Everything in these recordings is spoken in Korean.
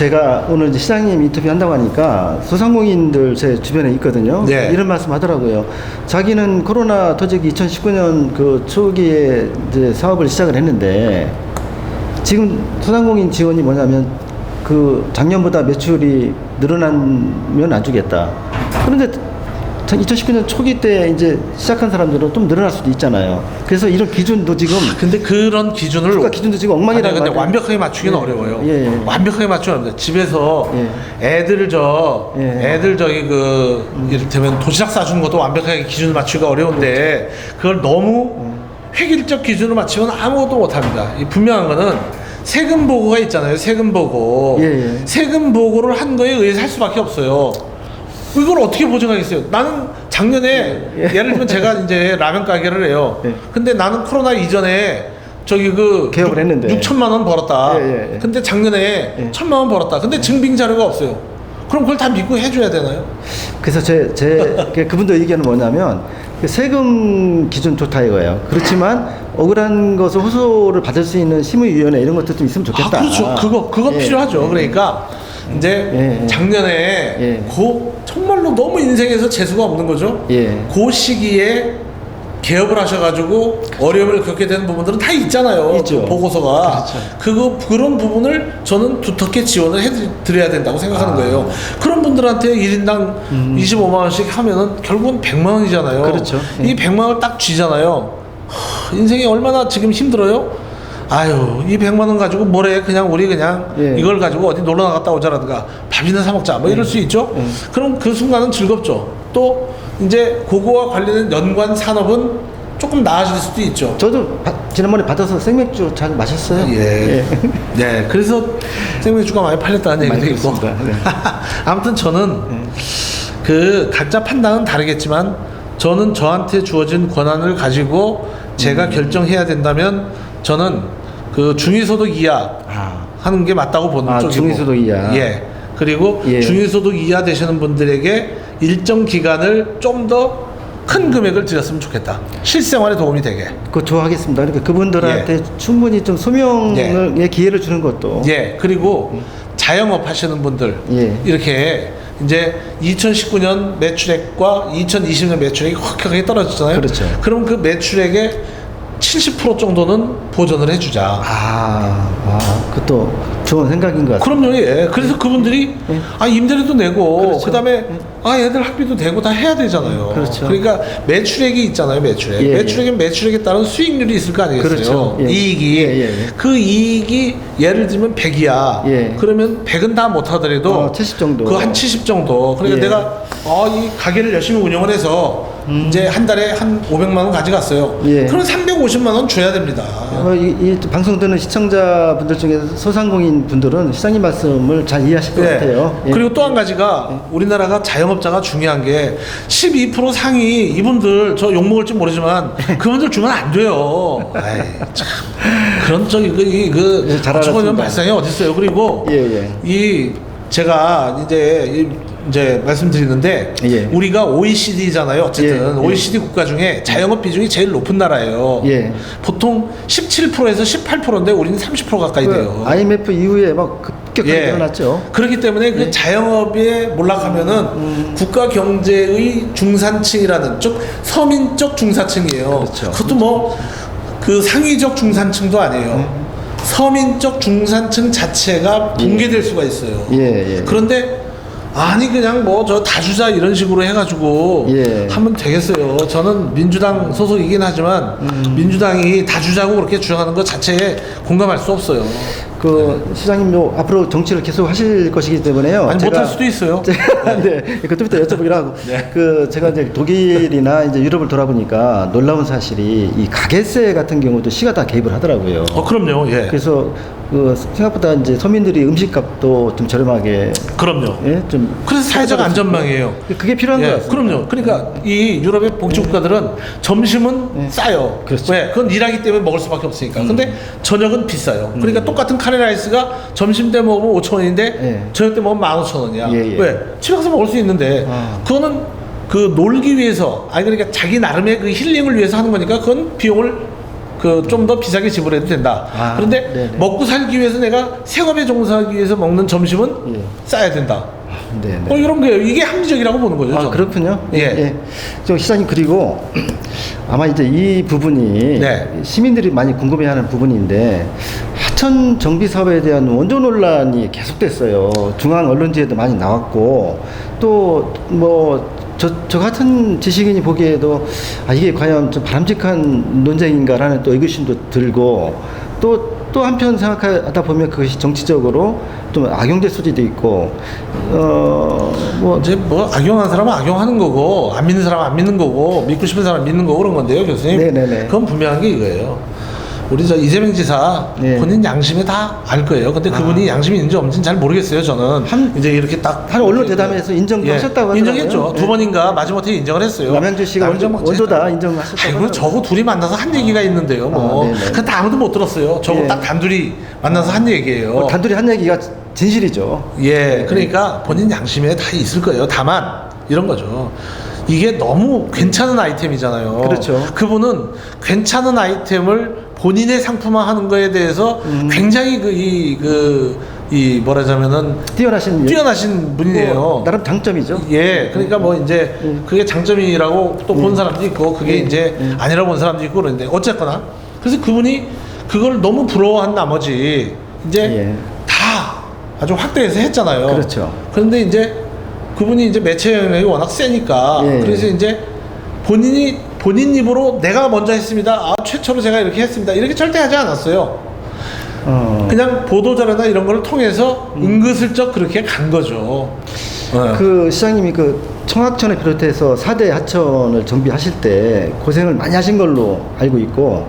제가 오늘 이제 시장님 인터뷰 한다고 하니까 소상공인들 제 주변에 있거든요. 네. 이런 말씀 하더라고요. 자기는 코로나 터지기 2019년 그 초기에 이제 사업을 시작을 했는데 지금 소상공인 지원이 뭐냐면 그 작년보다 매출이 늘어나면 안 주겠다. 그런데 2019년 초기 때 이제 시작한 사람들은 좀 늘어날 수도 있잖아요. 그래서 이런 기준도 지금 근데 그런 기준을 국가 기준도 지금 아니, 엉망이라는 근데 말이에요. 완벽하게 맞추기는 예. 어려워요. 예, 예. 완벽하게 맞추면 안 돼. 집에서 애들 애들 저기 그 이를테면 도시락 싸주는 것도 완벽하게 기준을 맞추기가 어려운데 그걸 너무 획일적 기준으로 맞추면 아무것도 못합니다. 이 분명한 거는 세금 보고가 있잖아요. 세금 보고. 예, 예. 세금 보고를 한 거에 의해서 할 수밖에 없어요. 이걸 어떻게 보증하겠어요? 나는 작년에 예를 들면 제가 이제 라면 가게를 해요. 예. 근데 나는 코로나 이전에 저기 그 개업을 했는데 6천만 원 벌었다. 예. 근데 작년에 1,000만 원 벌었다. 근데 증빙 자료가 없어요. 그럼 그걸 다 믿고 해줘야 되나요? 그래서 그분들 의견은 뭐냐면 그 세금 기준 좋다 이거예요. 그렇지만 억울한 것을 호소를 받을 수 있는 심의위원회 이런 것도 좀 있으면 좋겠다. 그렇죠. 그거 예. 필요하죠. 그러니까 이제 작년에 정말로 너무 인생에서 재수가 없는 거죠. 그 시기에 개업을 하셔가지고 어려움을 겪게 되는 부분들은 다 있잖아요. 있죠. 그 보고서가. 그렇죠. 그런 부분을 저는 두텁게 지원을 해드려야 된다고 생각하는 거예요. 그런 분들한테 1인당 25만 원씩 하면은 결국은 100만 원이잖아요. 그렇죠. 이 100만 원을 딱 쥐잖아요. 인생이 얼마나 지금 힘들어요? 아유, 이 100만 원 가지고 뭐래? 그냥 우리 그냥 이걸 가지고 어디 놀러 나갔다 오자라든가 밥이나 사 먹자 뭐 이럴 수 있죠. 그럼 그 순간은 즐겁죠. 또 이제 그거와 관련된 연관 산업은 조금 나아질 수도 있죠. 저도 지난번에 받아서 생맥주 잘 마셨어요. 네, 그래서 생맥주가 많이 팔렸다는 얘기도 있고. 아무튼 저는 그 각자 판단은 다르겠지만 저는 저한테 주어진 권한을 가지고 제가 결정해야 된다면 저는 그 중위소득 이하 하는 게 맞다고 보는 쪽이고. 중위소득 이하. 그리고 중위소득 이하 되시는 분들에게 일정 기간을 좀 더 큰 금액을 드렸으면 좋겠다. 실생활에 도움이 되게. 그거 좋아하겠습니다. 그러니까 그분들한테 충분히 좀 소명의 기회를 주는 것도. 그리고 자영업 하시는 분들 이렇게 이제 2019년 매출액과 2020년 매출액이 확연하게 떨어졌잖아요. 그렇죠. 그럼 그 매출액의 70% 정도는 보전을 해주자. 그것도 좋은 생각인 것 같아요. 그럼요. 그래서 그분들이 임대료도 내고 그렇죠. 그다음에 애들 학비도 되고 다 해야 되잖아요. 그렇죠. 그러니까 매출액이 있잖아요. 매출액은 매출액에 따른 수익률이 있을 거 아니겠어요. 그렇죠. 이익이 그 이익이 예를 들면 100이야. 그러면 100은 다 못하더라도 70 정도. 그 한 70 정도. 그러니까 내가 이 가게를 열심히 운영을 해서 이제 한 달에 한 500만 원 가져갔어요. 그럼 350만 원 줘야 됩니다. 이 방송 듣는 시청자분들 중에 소상공인 분들은 시장님 말씀을 잘 이해하실 것 같아요. 그리고 또 한 가지가 우리나라가 자영업자가 중요한 게 12% 상위 이분들 저 욕먹을지 모르지만 그분들 주면 안 돼요. 참 그런 저기 잘 어처구니없는 발상이 어디 있어요. 그리고 이 제가 이제 말씀드리는데 우리가 OECD잖아요. 어쨌든 OECD 국가 중에 자영업 비중이 제일 높은 나라예요. 보통 17%에서 18%인데 우리는 30% 가까이 돼요. IMF 이후에 막 급격하게 늘어났죠. 그렇기 때문에 그 자영업에 몰락하면은 국가 경제의 중산층이라는 쪽 서민적 중산층이에요. 그렇죠. 그것도 뭐 그 상위적 중산층도 아니에요. 서민적 중산층 자체가 붕괴될 수가 있어요. 그런데 아니 그냥 뭐 저 다 주자 이런 식으로 해가지고 하면 되겠어요. 저는 민주당 소속이긴 하지만 민주당이 다 주자고 그렇게 주장하는 것 자체에 공감할 수 없어요. 시장님 앞으로 정치를 계속 하실 것이기 때문에요. 아니 못할 수도 있어요. 그때부터 여쭤보기로 하고 제가 이제 독일이나 이제 유럽을 돌아보니까 놀라운 사실이 이 가게세 같은 경우도 시가 다 개입을 하더라고요. 그럼요. 그래서 생각보다 이제 서민들이 음식값도 좀 저렴하게. 그럼요. 좀 그래서 사회적 안전망이에요. 그게 필요한 것 같습니다. 그럼요. 그러니까 이 유럽의 복지 국가들은 점심은 싸요. 그렇죠. 왜? 그건 일하기 때문에 먹을 수밖에 없으니까. 근데 저녁은 비싸요. 그러니까 똑같은 카레라이스가 점심 때 먹으면 5,000원인데 저녁 때 먹으면 15,000원이야. 왜? 집에 가서 먹을 수 있는데 그거는 그 놀기 위해서 그러니까 자기 나름의 그 힐링을 위해서 하는 거니까 그건 비용을 그 좀 더 비싸게 지불해도 된다. 아, 그런데 네네. 먹고 살기 위해서 내가 생업에 종사하기 위해서 먹는 점심은 예. 싸야 된다. 네네. 이런 거예요. 이게 합리적이라고 보는 거죠. 아, 저는. 그렇군요. 예. 저 시장님, 그리고 아마 이제 이 부분이 네. 시민들이 많이 궁금해하는 부분인데, 하천 정비 사업에 대한 원조 논란이 계속됐어요. 중앙 언론지에도 많이 나왔고, 또 뭐 저 같은 지식인이 보기에도 이게 과연 좀 바람직한 논쟁인가라는 또 의구심도 들고, 또 한편 생각하다 보면 그것이 정치적으로 좀 악용될 수도 있고, 뭐 이제 뭐 악용하는 사람은 악용하는 거고 안 믿는 사람은 안 믿는 거고 믿고 싶은 사람은 믿는 거고 그런 건데요, 교수님. 네네네. 그건 분명한 게 이거예요. 우리 저 이재명 지사 네. 본인 양심에 다 알 거예요. 근데 그분이 양심이 있는지 없는지는 잘 모르겠어요. 저는 이제 이렇게 딱 한 언론 대담에서 인정도 하셨다고 하더라고요. 인정했죠. 네. 두 번인가 마지못해 인정을 했어요. 남양주 씨가 원조다 인정하셨다고 아이고, 하더라고요. 저거 둘이 만나서 한 얘기가 있는데요. 뭐 네네. 그건 다 아무도 못 들었어요. 저거 예. 딱 단둘이 만나서 한 얘기예요. 단둘이 한 얘기가 진실이죠. 예, 그러니까 본인 양심에 다 있을 거예요. 다만 이런 거죠. 이게 너무 괜찮은 아이템이잖아요. 그렇죠. 그분은 괜찮은 아이템을 본인의 상품화하는 거에 대해서 굉장히 뭐라자면은 뛰어나신 분이에요. 뭐, 나름 장점이죠. 예, 그러니까 뭐 이제 그게 장점이라고 또 본 사람도 있고 그게 이제 아니라고 본 사람도 있고 그런데 어쨌거나 그래서 그분이 그걸 너무 부러워한 나머지 이제 다 아주 확대해서 했잖아요. 그렇죠. 그런데 이제 그분이 이제 매체 영향력이 워낙 세니까 그래서 이제 본인 입으로 내가 먼저 했습니다. 최초로 제가 이렇게 했습니다. 이렇게 절대 하지 않았어요. 그냥 보도자료나 이런 걸 통해서 은근슬쩍 그렇게 간 거죠. 그 시장님이 그 청하천을 비롯해서 4대 하천을 정비하실 때 고생을 많이 하신 걸로 알고 있고,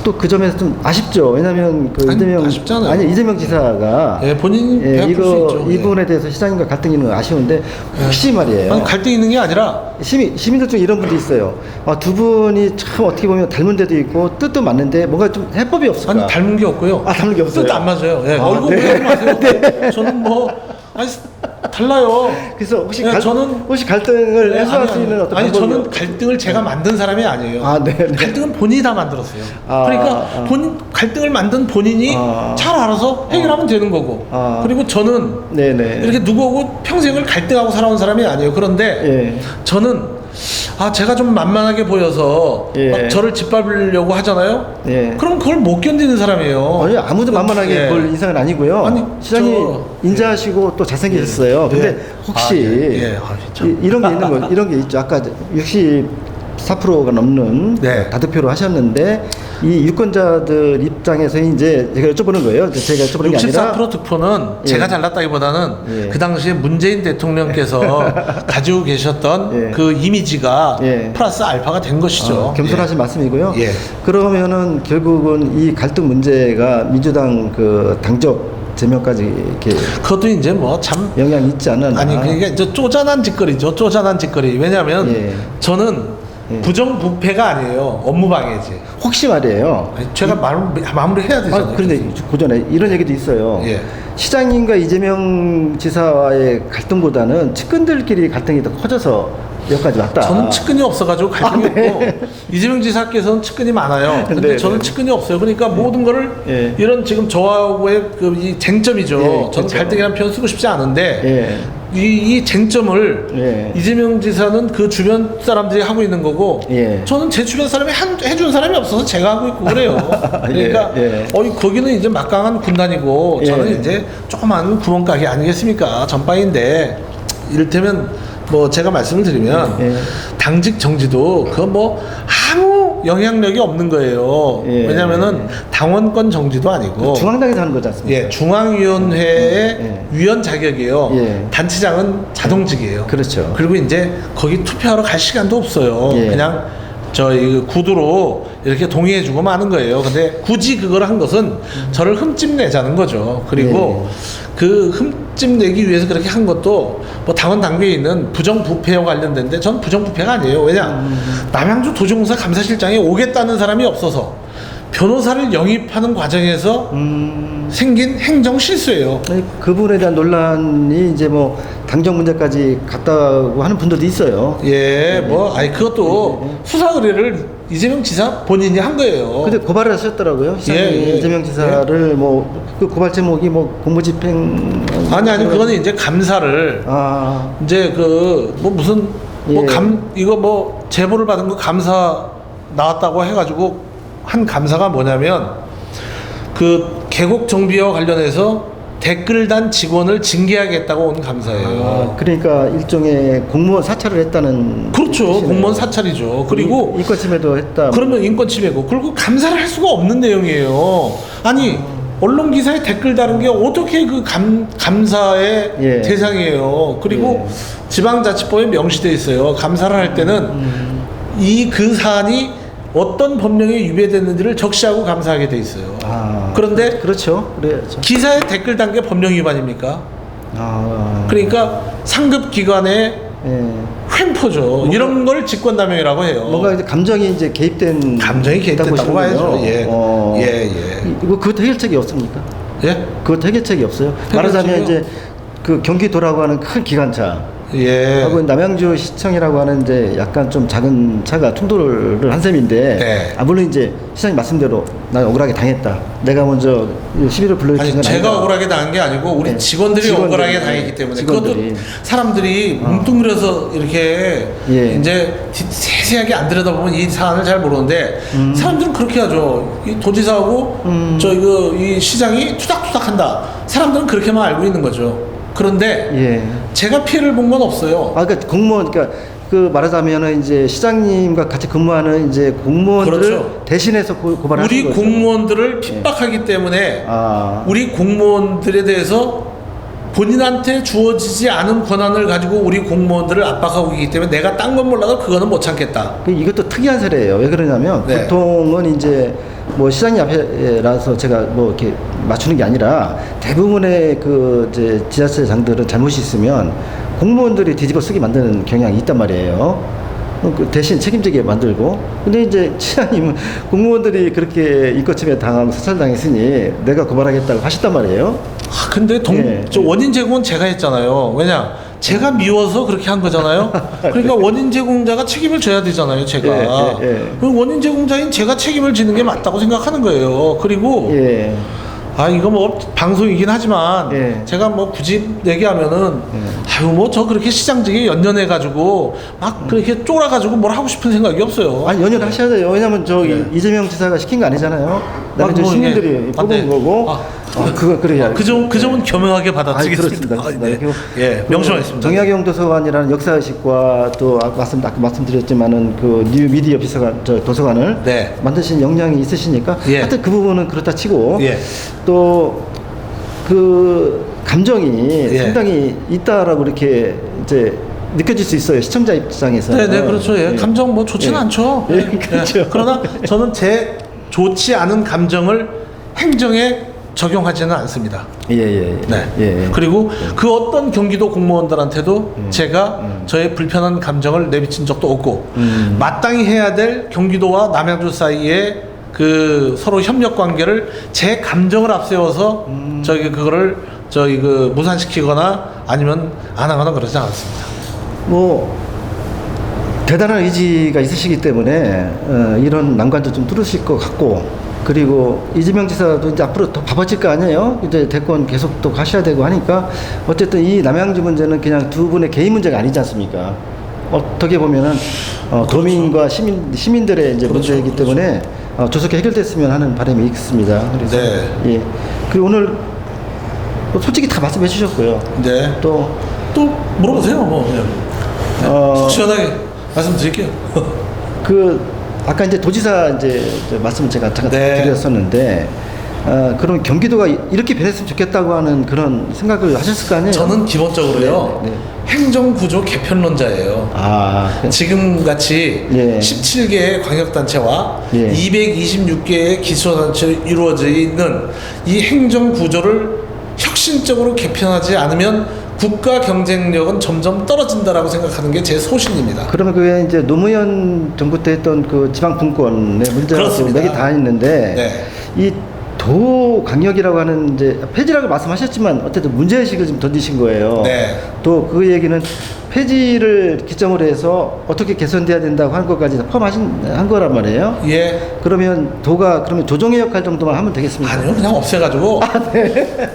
또 그 점에서 좀 아쉽죠. 왜냐하면 그 아쉽잖아요. 이재명 지사가 본인이 배울 수 있죠. 이 부분에 대해서 시장님과 갈등이 있는 건 아쉬운데, 혹시 말이에요. 아니, 갈등이 있는 게 아니라 시민들 중에 이런 분도 있어요. 두 분이 참 어떻게 보면 닮은 데도 있고 뜻도 맞는데 뭔가 좀 해법이 없을까? 아니 닮은 게 없고요. 닮은 게 없어요. 뜻도 안 맞아요. 예. 얼굴 보지 마세요. 저는 뭐 아니 달라요. 그래서 혹시 저는 혹시 갈등을 해소할 수 있는 어떤 아니 방법이 저는 갈등을 제가 만든 사람이 아니에요. 네. 갈등은 본인이 다 만들었어요. 그러니까 본인 갈등을 만든 본인이 잘 알아서 해결하면 되는 거고. 그리고 저는 이렇게 누구하고 평생을 갈등하고 살아온 사람이 아니에요. 그런데 저는 제가 좀 만만하게 보여서 막 저를 짓밟으려고 하잖아요. 그럼 그걸 못 견디는 사람이에요. 아니, 아무도 만만하게 볼 인상은 아니고요. 아니, 시장님 인자하시고 또 잘생기셨어요. 근데 혹시 이런 게 있는 거, 이런 게 있죠. 아까 64%가 넘는 다득표를 하셨는데, 이 유권자들 입장에서 이제 제가 여쭤보는 거예요. 제가 여쭤보는 게 아니라 64% 득표는 제가 잘났다기보다는 그 당시에 문재인 대통령께서 가지고 계셨던 그 이미지가 플러스 알파가 된 것이죠. 겸손하신 말씀이고요. 그러면은 결국은 이 갈등 문제가 민주당 그 당적 제명까지 이렇게 그것도 이제 뭐 참 영향이 있지 않나. 아니 그러니까 이제 쪼잔한 짓거리죠. 쪼잔한 짓거리. 왜냐하면 저는 부정부패가 아니에요. 업무방해지. 혹시 말이에요. 아니, 제가 마무리해야 되잖아요. 그런데 그 전에 이런 얘기도 있어요. 시장님과 이재명 지사와의 갈등보다는 측근들끼리 갈등이 더 커져서 여기까지 왔다. 저는 측근이 없어가지고 갈등이 없고 이재명 지사께서는 측근이 많아요. 근데 저는 측근이 없어요. 그러니까 모든 거를 이런 지금 저하고의 이 쟁점이죠. 저는 갈등이라는 표현 쓰고 싶지 않은데 이 쟁점을 이재명 지사는 그 주변 사람들이 하고 있는 거고 저는 제 주변 사람이 해준 사람이 없어서 제가 하고 있고 그래요. 그러니까 거기는 이제 막강한 군단이고 저는 이제 조그만 구멍가게 아니겠습니까? 전방인데 이를테면 뭐 제가 말씀을 드리면 당직 정지도 그건 뭐 아무 영향력이 없는 거예요. 왜냐면은 당원권 정지도 아니고 중앙당에서 하는 거지 않습니까? 중앙위원회의 위원 자격이에요. 단체장은 자동직이에요. 그렇죠. 그리고 이제 거기 투표하러 갈 시간도 없어요. 그냥 저희 구두로 이렇게 동의해주고 마는 거예요. 근데 굳이 그걸 한 것은 저를 흠집내자는 거죠. 그리고 그 흠집내기 위해서 그렇게 한 것도 뭐 당원 당규에 있는 부정부패와 관련된데 전 부정부패가 아니에요. 왜냐 남양주 도시공사 감사실장에 오겠다는 사람이 없어서 변호사를 영입하는 과정에서 생긴 행정 실수예요. 그분에 대한 논란이 이제 뭐 당정 문제까지 갔다고 하는 분들도 있어요. 뭐 아니 그것도 수사 의뢰를 이재명 지사 본인이 한 거예요. 근데 고발을 하셨더라고요. 시장이 이재명 지사를 뭐 그 고발 제목이 뭐 공무집행 아니 그거는 이제 감사를 이제 그 뭐 무슨 뭐 이거 뭐 제보를 받은 거 감사 나왔다고 해가지고 한 감사가 뭐냐면 그 계곡 정비와 관련해서 댓글 단 직원을 징계하겠다고 온 감사예요. 그러니까 일종의 공무원 사찰을 했다는. 그렇죠. 뜻이네요. 공무원 사찰이죠. 그리고 인권 침해도 했다. 그러면 인권 침해고, 그리고 감사를 할 수가 없는 내용이에요. 아니 언론 기사에 댓글 다른 게 어떻게 그 감사의 대상이에요. 그리고 지방자치법에 명시되어 있어요. 감사를 할 때는 그 사안이 어떤 법령에 위배됐는지를 적시하고 감사하게 돼 있어요. 그런데 그렇죠. 그래야죠. 기사에 댓글 단 게 법령 위반입니까? 그러니까 상급 기관의 횡포죠. 이런 걸 직권남용이라고 해요. 뭔가 이제 감정이 이제 개입됐다고 봐야죠. 이거 그것도 해결책이 없습니까? 예? 그것도 해결책이 없어요. 말하자면 이제 그 경기도라고 하는 큰 기관차. 하고 남양주 시청이라고 하는 이제 약간 좀 작은 차가 충돌을 한 셈인데, 물론 이제 시장님 말씀대로 난 억울하게 당했다. 내가 먼저 시비를 불러주신 건 제가 아니다. 억울하게 당한 게 아니고 우리 직원들이 억울하게 당했기 때문에. 그것도 사람들이 뭉뚱그려서 이렇게 이제 세세하게 안 들여다보면 이 사안을 잘 모르는데 사람들은 그렇게 하죠. 이 도지사하고 이 시장이 투닥투닥한다. 사람들은 그렇게만 알고 있는 거죠. 그런데 제가 피해를 본 건 없어요. 그러니까 공무원, 그러니까 그 말하자면은 이제 시장님과 같이 근무하는 이제 공무원들을 대신해서 고발하는 우리 거죠. 공무원들을 핍박하기 때문에 우리 공무원들에 대해서 본인한테 주어지지 않은 권한을 가지고 우리 공무원들을 압박하고 있기 때문에 내가 딴 건 몰라도 그거는 못 참겠다. 이것도 특이한 사례예요. 왜 그러냐면 보통은 이제 뭐 시장님 앞에라서 제가 뭐 이렇게 맞추는 게 아니라 대부분의 그 이제 지자체장들은 잘못이 있으면 공무원들이 뒤집어 쓰게 만드는 경향이 있단 말이에요. 대신 책임지게 만들고. 근데 이제 시장님은 공무원들이 그렇게 인권침해 당하고 사찰당했으니 내가 고발하겠다고 하셨단 말이에요. 근데 저 원인 제공은 제가 했잖아요. 왜냐? 제가 미워서 그렇게 한 거잖아요. 그러니까 원인 제공자가 책임을 져야 되잖아요, 제가. 그럼 원인 제공자인 제가 책임을 지는 게 맞다고 생각하는 거예요. 그리고 이거 뭐 방송이긴 하지만 제가 뭐 굳이 얘기하면은 뭐 저 그렇게 시장직에 연연해 가지고 막 그렇게 쫄아 가지고 뭘 하고 싶은 생각이 없어요. 연연하셔야 돼요. 왜냐면 이재명 지사가 시킨 거 아니잖아요. 남양주 시민들이 뽑은 거고. 그거 그래야. 그 점은 교묘하게 받아들이겠습니다. 그렇습니다. 명심하겠습니다. 정약용 도서관이라는 역사의식과 또 아까 말씀드렸지만은 그 뉴 미디어 도서관을 만드신 역량이 있으시니까 하여튼 그 부분은 그렇다 치고 또 그 감정이 상당히 있다라고 이렇게 이제 느껴질 수 있어요. 시청자 입장에서. 그렇죠. 감정 뭐 좋지는 않죠. 그렇죠. 그러나 저는 제 좋지 않은 감정을 행정에 적용하지는 않습니다. 그리고 그 어떤 경기도 공무원들한테도 제가 저의 불편한 감정을 내비친 적도 없고 마땅히 해야 될 경기도와 남양주 사이에 그 서로 협력 관계를 제 감정을 앞세워서 그거를 그 무산시키거나 아니면 안 하거나 그러지 않았습니다. 뭐 대단한 의지가 있으시기 때문에 이런 난관도 좀 뚫으실 것 같고. 그리고 이재명 지사도 이제 앞으로 더 바빠질 거 아니에요? 이제 대권 계속 또 가셔야 되고 하니까 어쨌든 이 남양주 문제는 그냥 두 분의 개인 문제가 아니지 않습니까? 어떻게 보면은 도민과 시민들의 이제 문제이기 때문에 조속히 해결됐으면 하는 바람이 있습니다. 그래서 그리고 오늘 솔직히 다 말씀해 주셨고요. 또 물어보세요. 뭐 시원하게 말씀드릴게요. 아까 이제 도지사 이제 말씀을 제가 잠깐 드렸었는데, 그럼 경기도가 이렇게 변했으면 좋겠다고 하는 그런 생각을 하셨을 거 아니에요? 저는 기본적으로요. 행정구조 개편론자예요. 지금 같이 17개의 광역단체와 226개의 기초단체로 이루어져 있는 이 행정구조를 혁신적으로 개편하지 않으면 국가 경쟁력은 점점 떨어진다라고 생각하는 게 제 소신입니다. 그러면 그게 이제 노무현 정부 때 했던 그 지방 분권의 문제가 맥이 다 있는데 이 도광역이라고 하는 이제 폐지라고 말씀하셨지만 어쨌든 문제의식을 좀 던지신 거예요. 또 그 얘기는 폐지를 기점으로 해서 어떻게 개선돼야 된다고 한 것까지 한 거란 말이에요. 예. 그러면 도가 그러면 조정의 역할 정도만 하면 되겠습니까? 아니요, 그냥 없애가지고 네.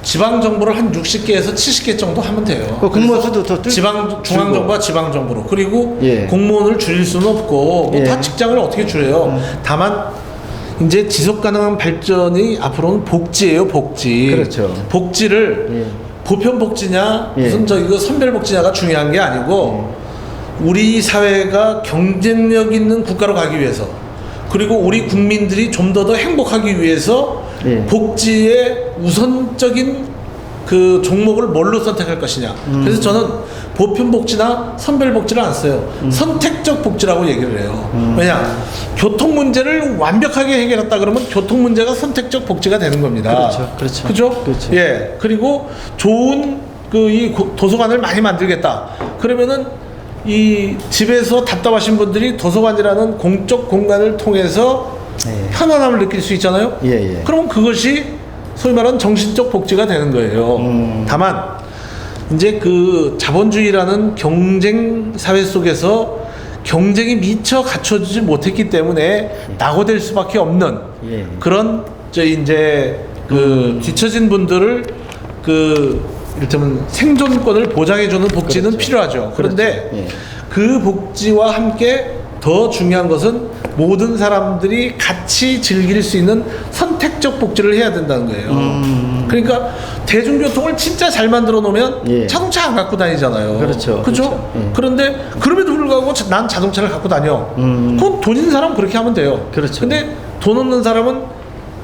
지방 정부를 한 60개에서 70개 정도 하면 돼요. 그 공무원 수도 더 지방 중앙 정부와 지방 정부로 그리고 예. 공무원을 줄일 수는 없고 뭐 다 예. 직장을 어떻게 줄여요? 다만 이제 지속 가능한 발전이 앞으로는 복지예요, 복지. 그렇죠. 복지를 예. 보편 복지냐 예. 무슨 이거 선별 복지냐가 중요한 게 아니고 우리 사회가 경쟁력 있는 국가로 가기 위해서 그리고 우리 국민들이 좀 더 행복하기 위해서 예. 복지의 우선적인 그 종목을 뭘로 선택할 것이냐. 그래서 저는 보편 복지나 선별 복지를 안 써요. 선택적 복지라고 얘기를 해요. 왜냐? 교통 문제를 완벽하게 해결했다 그러면 교통 문제가 선택적 복지가 되는 겁니다. 그렇죠. 그렇죠. 그죠? 그렇죠. 예. 그리고 좋은 그 이 도서관을 많이 만들겠다. 그러면은 이 집에서 답답하신 분들이 도서관이라는 공적 공간을 통해서 예. 편안함을 느낄 수 있잖아요. 예, 예. 그러면 그것이 소위 말하는 정신적 복지가 되는 거예요. 다만 이제 그 자본주의라는 경쟁 사회 속에서 경쟁이 미처 갖춰지지 못했기 때문에 낙오될 수밖에 없는 예. 그런 이제 그 뒤처진 분들을 그 이를테면 생존권을 보장해주는 복지는 그렇죠. 필요하죠. 그런데 그렇죠. 예. 그 복지와 함께 더 중요한 것은 모든 사람들이 같이 즐길 수 있는 선택적 복지를 해야 된다는 거예요. 그러니까 대중교통을 진짜 잘 만들어 놓으면 예. 자동차 안 갖고 다니잖아요. 그렇죠. 그죠? 그렇죠. 예. 그런데 그럼에도 불구하고 난 자동차를 갖고 다녀. 그건 돈 있는 사람은 그렇게 하면 돼요. 그렇죠. 근데 돈 없는 사람은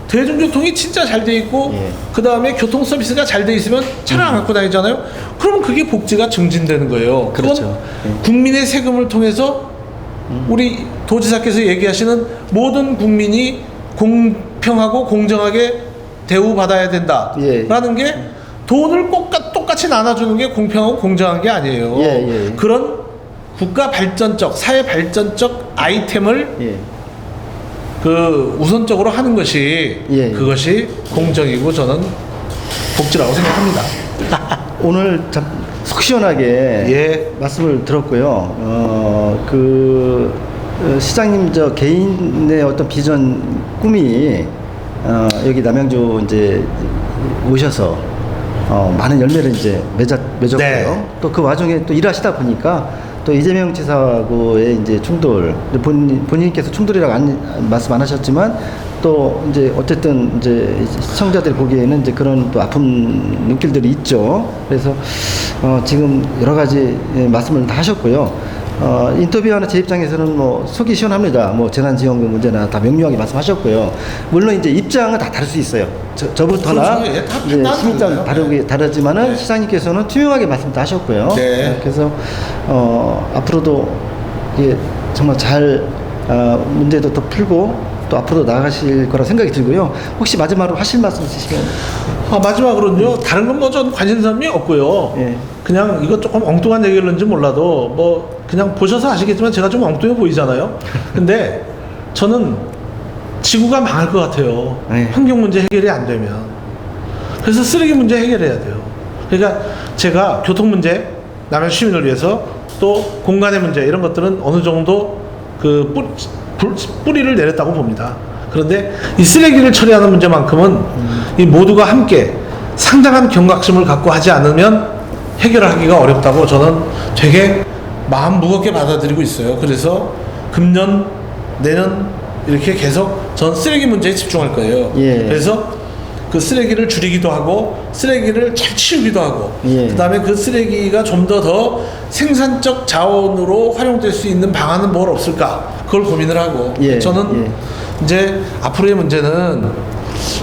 대중교통이 진짜 잘 돼 있고 예. 그 다음에 교통 서비스가 잘 돼 있으면 차를 안 갖고 다니잖아요. 그러면 그게 복지가 증진되는 거예요. 그건 그렇죠. 예. 국민의 세금을 통해서 우리 도지사께서 얘기하시는 모든 국민이 공평하고 공정하게 대우받아야 된다라는 예. 게 돈을 똑같이 나눠주는 게 공평하고 공정한 게 아니에요. 예. 그런 국가 발전적, 사회 발전적 아이템을 예. 그 우선적으로 하는 것이 예. 그것이 공정이고 저는 복지라고 생각합니다. 오늘 참 속 시원하게 예. 말씀을 들었고요. 시장님 저 개인의 어떤 비전 꿈이 여기 남양주 이제 오셔서 많은 열매를 이제 맺었고요. 네. 또 그 와중에 또 일하시다 보니까 또 이재명 지사하고의 이제 충돌, 본인께서 충돌이라고 말씀 안 하셨지만 또 이제 어쨌든 이제 시청자들이 보기에는 이제 그런 또 아픈 눈길들이 있죠. 그래서 지금 여러 가지 말씀을 다 하셨고요. 인터뷰하는 제 입장에서는 뭐 속이 시원합니다. 뭐 재난지원금 문제나 다 명료하게 말씀하셨고요. 물론 이제 입장은 다 다를 수 있어요. 저부터나 그렇죠. 예, 다 이제 판단은 시민장 달라요. 다르지만은 네. 시장님께서는 투명하게 말씀 다 하셨고요. 네. 그래서 앞으로도 이게 정말 잘 문제도 더 풀고 또 앞으로 나아가실 거라 생각이 들고요. 혹시 마지막으로 하실 말씀 있으시면? 마지막으로는요. 다른 건 뭐 전 관심사이 없고요. 예. 그냥 이거 조금 엉뚱한 얘기를는지 몰라도 뭐 그냥 보셔서 아시겠지만 제가 좀 엉뚱해 보이잖아요. 근데 저는 지구가 망할 것 같아요. 네. 환경 문제 해결이 안 되면. 그래서 쓰레기 문제 해결해야 돼요. 그러니까 제가 교통 문제, 남양 시민을 위해서 또 공간의 문제 이런 것들은 어느 정도 그 뿌리를 내렸다고 봅니다. 그런데 이 쓰레기를 처리하는 문제만큼은 이 모두가 함께 상당한 경각심을 갖고 하지 않으면 해결하기가 어렵다고 저는 되게 마음 무겁게 받아들이고 있어요. 그래서 금년, 내년 이렇게 계속 전 쓰레기 문제에 집중할 거예요. 예. 그래서 그 쓰레기를 줄이기도 하고 쓰레기를 잘 치우기도 하고 예. 그다음에 그 쓰레기가 좀 더 생산적 자원으로 활용될 수 있는 방안은 뭘 없을까 그걸 고민을 하고 예. 저는 예. 이제 앞으로의 문제는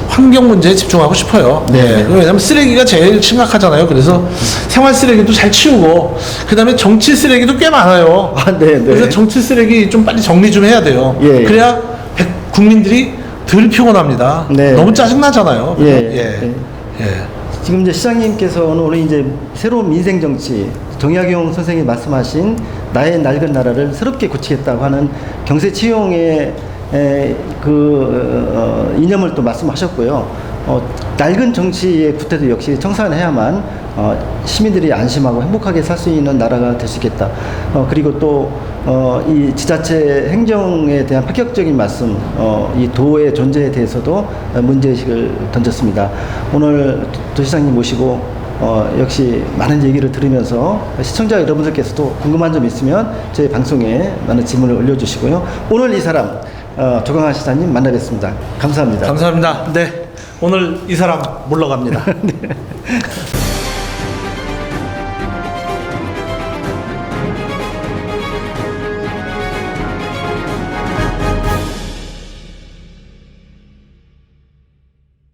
환경 문제에 집중하고 싶어요. 네. 왜냐하면 쓰레기가 제일 심각하잖아요. 그래서 생활 쓰레기도 잘 치우고 그다음에 정치 쓰레기도 꽤 많아요. 네. 그래서 정치 쓰레기 좀 빨리 정리 좀 해야 돼요. 예. 그래야 국민들이 덜 피곤합니다. 네. 너무 짜증나잖아요. 예. 예. 지금 이제 시장님께서는 오늘 이제 새로운 민생 정치, 정약용 선생이 말씀하신 나의 낡은 나라를 새롭게 고치겠다고 하는 경세 치용의 이념을 또 말씀하셨고요. 낡은 정치의 구태도 역시 청산해야만 시민들이 안심하고 행복하게 살 수 있는 나라가 될 수 있겠다. 그리고 또 이 지자체 행정에 대한 파격적인 말씀, 이 도의 존재에 대해서도 문제의식을 던졌습니다. 오늘 도시장님 모시고 역시 많은 얘기를 들으면서 시청자 여러분들께서도 궁금한 점 있으면 저희 방송에 많은 질문을 올려주시고요. 오늘 이 사람 조강한 시장님 만나 뵙습니다. 감사합니다. 감사합니다. 네. 오늘 이 사람 물러갑니다. 네.